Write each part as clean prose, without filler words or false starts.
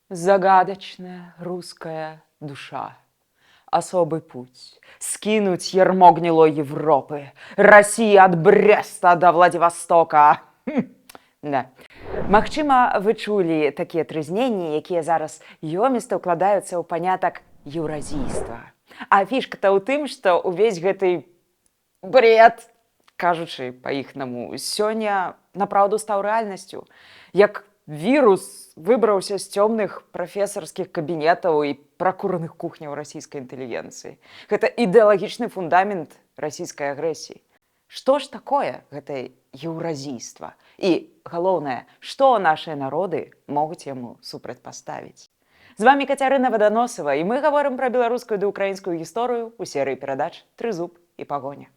Загадочная русская душа. Особый путь. Скинуть ярмо гнилой Европы. России от Бреста до Владивостока. Да. Магчыма, вы чулі такія трызненні, якія зараз ёміста ўкладаюцца ў панятак еўразійства. А фішка-то ў тым, што ўвесь гэты бред, кажучы па-іхнаму, сёння направду стаў рэальнасцю. Як вірус выбраўся з цёмных прафесарскіх кабінетаў і пракураных кухняў расійскай інтэлігенцыі. Гэта ідэалагічны фундамент расійскай агрэсіі. Што ж такое гэтае еўразійства? І, галоўнае, што нашыя народы могуць яму супрацьпаставіць? З вами Кацярына Ваданосава, і мы гаворым пра беларускую ды украінскую гісторыю ў серыі перадач «Трызуб і пагоня».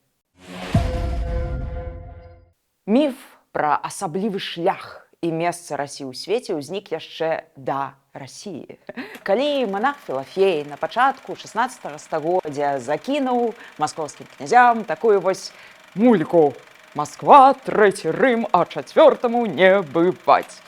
Міф пра асаблівы шлях і месца Расіі ў свеце ўзнік яшчэ да Расіі. Калі манах Філафей на пачатку 16 стагоддзя закінуў маскоўскім князям такую вось мульку: «Москва, трэці Рым, а чацвёртаму не бываць».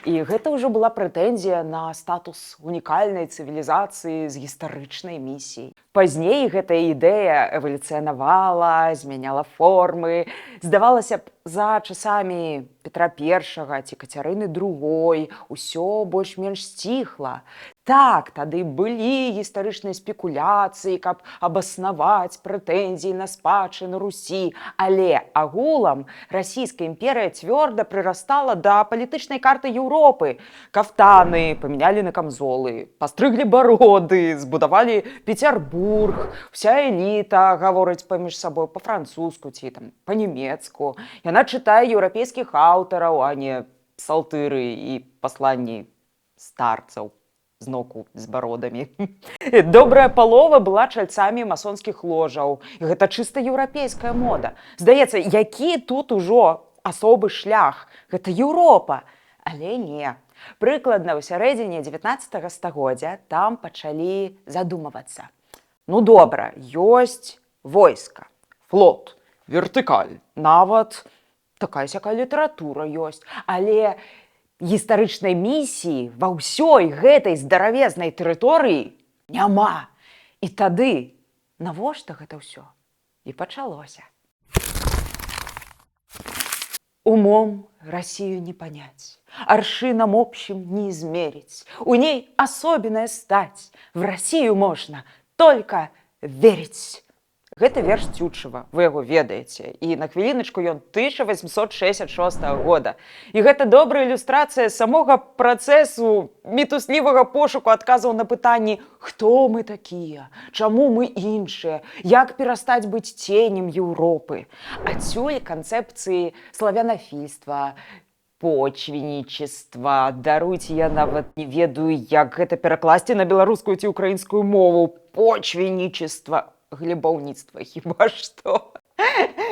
І гэта ўжо была прэтэнзія на статус унікальнай цывілізацыі з гістарычнай місіяй. Пазней гэтая ідэя эвалюцыянавала, змяняла формы. Здавалася б, за часамі Петра I ці Кацярыны II усё больш-менш сціхла. Так, тады былі гістарычныя спекуляцыі, каб абаснаваць прэтэнзіі на спадчыну Русі, але агулам Расійская імперыя цвёрда прырастала да палітычнай карты Еўропы. Кафтаны памянялі на камзолы, пастрыглі бароды, збудавалі Пецярбург. Уся эліта гаворыць паміж сабой па-французску ці там па-нямецку. Яна чытае еўрапейскіх аўтараў, а не псалтыры і пасланні старцаў зноку з бародамі. Добрая палова была чальцамі масонскіх ложаў. І гэта чыста еўрапейская мода. Здаецца, які тут ужо асобы шлях? Гэта Еўропа. Але не. Прыкладна ў сярэдзіне 19 стагоддзя там пачалі задумавацца. Ну добра, ёсць войска, флот, вертыкаль, нават такая-сякая літаратура ёсць. Але гістарычнай місіі ва ўсёй гэтай здаравезнай тэрыторыі няма. І тады навошта гэта ўсё? І пачалося. Умом Россию не понять, аршином общим не измерить. У ней особенная стать, в Россию можно только верить. Гэта верш Цючева, вы яго ведаеце. І на хвіліначку ён 1866 года. І гэта добрая ілюстрацыя самога працэсу мітуслівага пошуку адказаў на пытанні: хто мы такія, чаму мы іншыя, як перастаць быць ценем Еўропы. Адсюль канцэпцыі славянафільства, почвеннічества. Даруйце, я нават не ведаю, як гэта перакласці на беларускую ці украінскую мову. Почвеннічества. Глебаўніцтва, хіба што.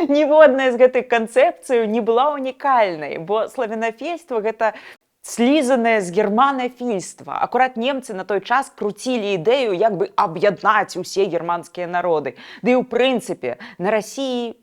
Ніводная з гэтых канцэпцыяў не была унікальнай, бо славянафільства — гэта слізанае з германафільства. Акурат немцы на той час круцілі ідэю, як бы аб'яднаць усе германскія народы. Ды і ў прынцыпе на Расіі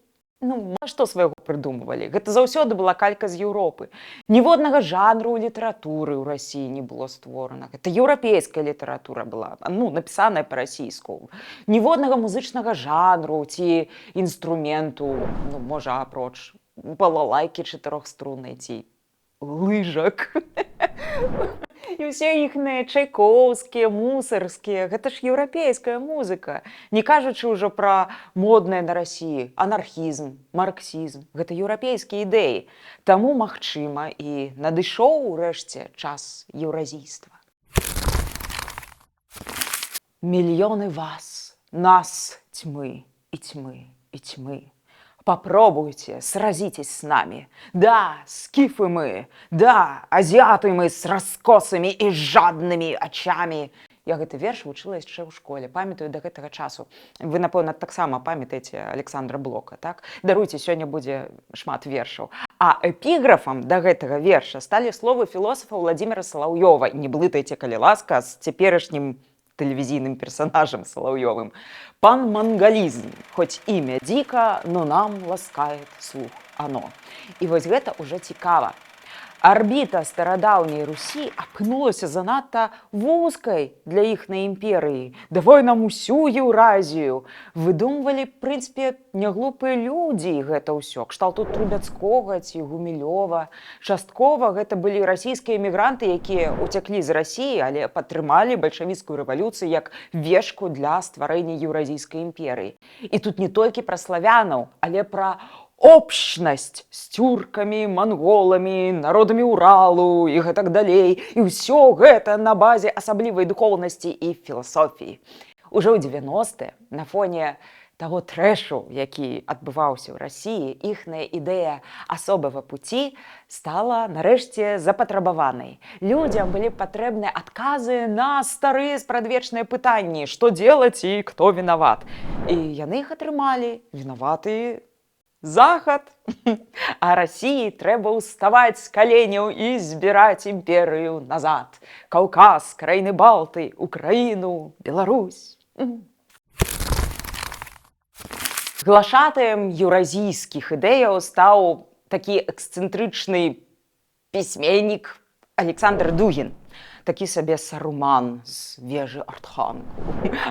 што свайго прыдумвалі. Гэта заўсёды была калька з Еўропы. Ніводнага жанру ў літаратуры ў Расіі не было створана. Гэта еўрапейская літаратура была, напісаная па-расійску. Ніводнага музычнага жанру ці інструменту, можа, апроч балалайкі чатырохструннай ці лыжак. І ўсе іхныя чайкоўскія, мусарскія, гэта ж еўрапейская музыка. Не кажучы ўжо пра моднае на Расіі анархізм, марксізм. Гэта еўрапейскія ідэі. Таму, магчыма, і надышоў урэшце час еўразійства. Мільёны вас, нас тьмы и тьмы и тьмы. Попробуйте, сразитесь с нами. Да, скифы мы, да, азиаты мы с раскосыми и жадными очами. Я гэты верш вучыла яшчэ ў школе, памятаю да гэтага часу. Вы, напэўна, таксама памятаеце Александра Блока, так? Даруйце, сёння будзе шмат вершаў. А эпіграфам да гэтага верша сталі словы філосафа Владзіміра Салаўёва. Не блытайце, калі ласка, з цяперашнім тэлевізійным персонажам Соловьевым. Пан Монголизм, хоть имя дико, но нам ласкает слух оно. І вось гэта уже цікава. Арбіта старадаўняй Русі апынулася занадта вузкай для іхнай імперыі. Давай нам усю Еўразію. Выдумвалі, в прынцыпе, няглупыя людзі гэта ўсё. Кшталту Трубецкога ці Гумілёва. Часткова гэта былі расійскія эмігранты, якія уцяклі з Расіі, але падтрымалі бальшавіцкую рэвалюцыю як вешку для стварэння еўразійскай імперыі. І тут не толькі пра славянаў, але пра общнасць з тюркамі, манголамі, народамі Уралу і гэтак далей. І ўсё гэта на базе асаблівай духоўнасці і філасофіі. Ужо ў 90-е, на фоне таго трэшу, які адбываўся ў Расіі, іхная ідэя асобага пуці стала нарэшце запатрабаванай. Людзям былі патрэбныя адказы на старыя спрадвечныя пытанні, што делаць і хто вінават. І яны іх атрымалі. Вінаваты Захад. А Расіі трэба ўставаць з каленяў і збіраць імперыю назад. Каўказ, краіны Балты, Украіну, Беларусь. Глашатаем еўразійскіх ідэяў стаў такі эксцэнтрычны пісьменнік Александр Дугін. Такі сабе Саруман з вежы Артханку.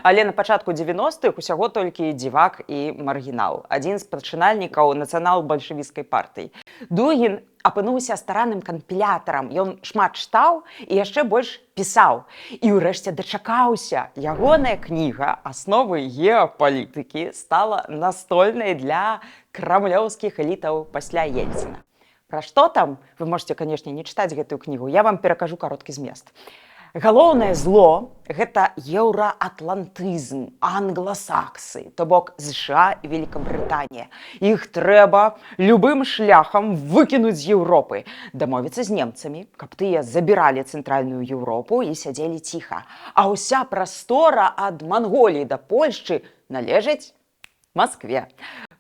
Але на пачатку 90-х усяго толькі дзівак і маргінал. Адзін з пачынальнікаў нацыянал-бальшавіцкай партыі. Дугін апынуўся старанным кампілятарам. Ён шмат чытаў і яшчэ больш пісаў. І ўрэшце дачакаўся. Ягоная кніга «Асновы геапалітыкі» стала настольнай для крамлёўскіх элітаў пасля Ельцына. Пра што там? Вы можете, канешне, не чытаць гэтую кнігу. Я вам перакажу кароткі змест. Галоўнае зло – гэта еўраатлантызм, англасаксы, то бок США і Великабрытанія. Іх трэба любым шляхам выкінуць з Еўропы, дамовіцца з немцамі, каб тыя забіралі цэнтральную Еўропу і сядзелі ціха. А ўся прастора ад Манголіі да Польшчы належыць Маскве.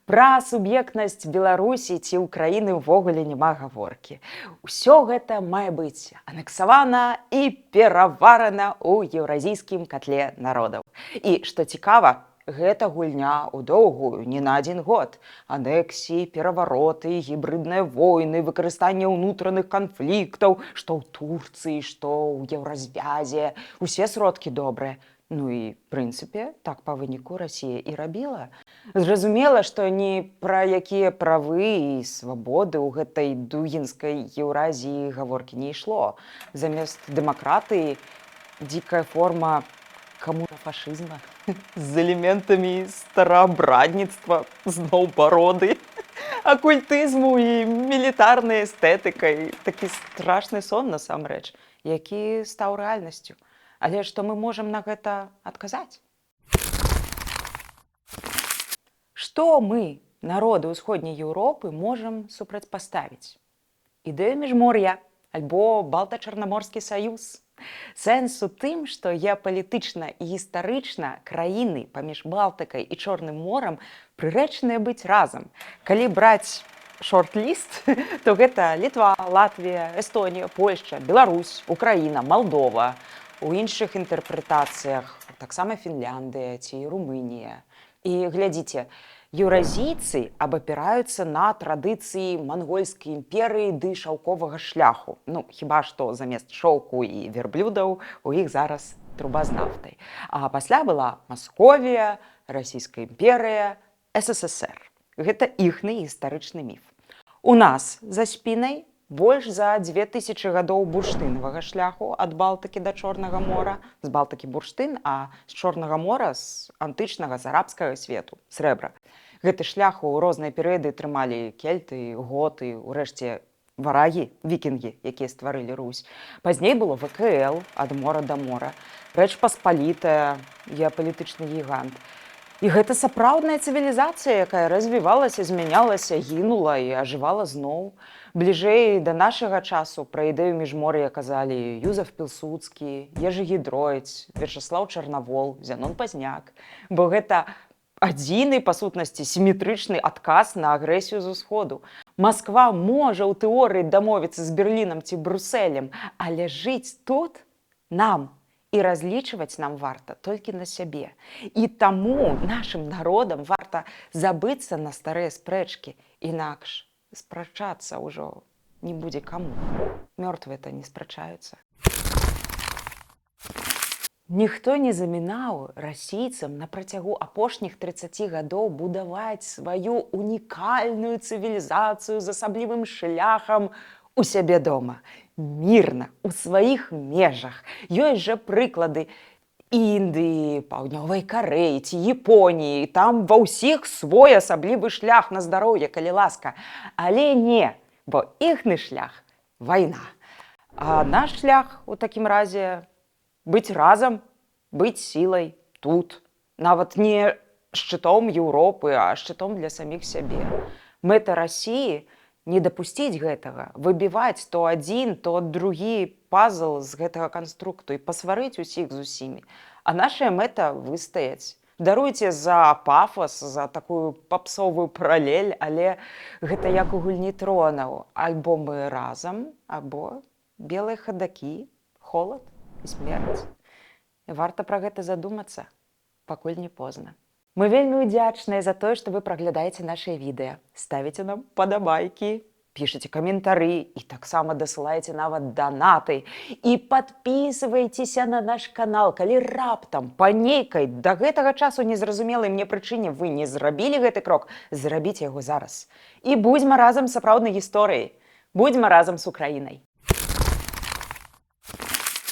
Пра суб'ектнасць Беларусі ці Украіны ўвогуле няма гаворкі. Усё гэта мае быць анексавана і пераварана ў еўразійскім катле народаў. І, што цікава, гэта гульня ў доўгую, не на адзін год. Анексіі, перавароты, гібрыдныя войны, выкарыстанне ўнутраных канфліктаў, што ў Турцыі, што ў еўразвязе. Усе сродкі добрыя. Ну і, в прынцыпе, так па выніку Расія і рабіла. Зразумела, што ні пра якія правы і свабоды ў гэтай дугінскай Еўразіі гаворкі не ішло. Замест дэмакратыі дзікая форма камунафашызма з элементамі стараабрадніцтва, зноў бароды, акультызму і мілітарнай эстэтыкай. Такі страшны сон, насамрэч, які стаў рэальнасцю. Але што мы можам на гэта адказаць? Што мы, народы ўсходняй Еўропы, можам супрацьпаставіць? Ідэю міжмор'я альбо Балта-Чарнаморскі саюз. Сэнс у тым, што геапалітычна і гістарычна краіны паміж Балтыкай і Чорным морам прырэчаныя быць разам. Калі браць шорт-ліст, то гэта Літва, Латвія, Эстонія, Польшча, Беларусь, Украіна, Малдова. У іншых інтэрпрэтацыях таксама Фінляндыя ці Румынія. І глядзіце, еўразійцы абапіраюцца на традыцыі мангольскай імперыі ды шаўковага шляху. Ну, хіба што замест шоўку і верблюдаў у іх зараз труба з нафтай. А пасля была Масковія, Расійская імперыя, СССР. Гэта іхны гістарычны міф. У нас за спінай больш за 2000 гадоў бурштынавага шляху ад Балтыкі да Чорнага мора. З Балтыкі бурштын, а з Чорнага мора з антычнага, з арабскага свету, срэбра. Гэты шлях у розныя перыяды трымалі кельты, готы, урэшце варагі, вікінгі, якія стварылі Русь. Пазней было ВКЛ ад мора да мора, Рэч Паспалітая, геапалітычны гігант. І гэта сапраўдная цывілізацыя, якая развівалася, змянялася, гінула і ажывала зноў. Бліжэй да нашага часу пра ідэю міжмор'я казалі Юзеф Пілсудскі, Ежы Гідройц, Вячаслаў Чарнавол, Зянон Пазняк. Бо гэта адзіны, па сутнасці, сіметрычны адказ на агрэсію з усходу. Масква можа ў тэорыі дамовіцца з Берлінам ці Брусэлем, але жыць тут нам і разлічваць нам варта толькі на сябе. І таму нашым народам варта забыцца на старыя спрэчкі, інакш спрачацца ўжо не будзе каму. мёртвыя-то не спрачаюцца. Ніхто не замінаў расійцам на працягу апошніх 30 гадоў будаваць сваю унікальную цывілізацыю з асаблівым шляхам у сябе дома. Мірна, у сваіх межах. Ёсць жа прыклады Індыі, Паўднёвай Карэі ці Японіі. Там ва ўсіх свой асаблівы шлях на здароўе, калі ласка. Але не, бо іхны шлях – вайна. А наш шлях у такім разе быць разам, быць сілай тут. Нават не шчытом Еўропы, а шчытом для саміх сябе. Мэта Расіі – не дапусціць гэтага, выбіваць то адзін, то другі пазл з гэтага канструкту і пасварыць усіх з усімі. А нашая мэта – выстаяць. Даруйце за пафас, за такую папсовую паралель, але гэта як у гульні тронаў. Альбо мы разам, або белыя хадакі, холад і смерць. Варта пра гэта задумацца, пакуль не позна. Мы вельмі ўдзячныя за тое, што вы праглядаеце нашыя відэа, ставіце нам падабайкі, пішаце каментары і таксама дасылаеце нават данаты. І падпісвайцеся на наш канал, калі раптам па нейкай да гэтага часу незразумелай мне прычыне вы не зрабілі гэты крок, зрабіце яго зараз. І будзьма разам з сапраўднай гісторыяй, будзьма разам з Украінай.